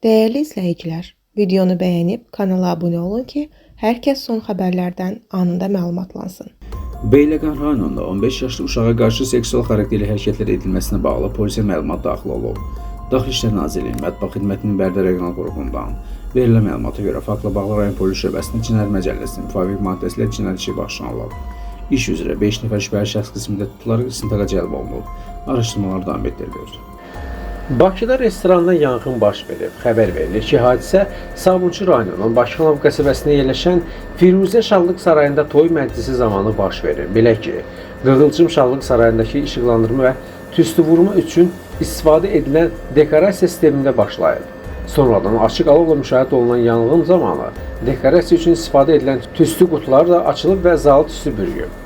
Değerli izləyicilər, videonu bəyənib kanala abunə olun ki, hər kəs son xəbərlərdən anında məlumatlansın. Beyləqan rayonunda 15 yaşlı uşağa qarşı seksual xarakterli hərəkətlər edilməsinə bağlı polisə məlumat daxil olub. Daxili İşlər Nazirliyinin Mətbuat Xidmətinin Bərdə regional qrupundan verilən məlumata görə faktla bağlı rayon polis şöbəsinin Cinayət Məcəlləsinin müvafiq maddəsilə cinayət işi başlanılıb. İş üzrə 5 nəfər şübhəli şəxs qismində tutularaq istintaqa cəlb olunub. Araşdırmalar davam etdirilir. Bakıda restoranda yanğın baş verib. Xəbər verilir ki, hadisə Sabunçu rayonunun Bakıxanov qəsəbəsində yerləşən Firuzə Şadlıq Sarayında toy məclisi zamanı baş verir. Belə ki, Qığılcım Şadlıq Sarayındakı işıqlandırma və tüstü vurma üçün istifadə edilən dekorasiya sistemində başlayıb. Sonradan açıq alovla müşahidə olunan yanğın zamanı dekorasiya üçün istifadə edilən tüstü qutuları da açılıb və zalı tüstü bürüyüb.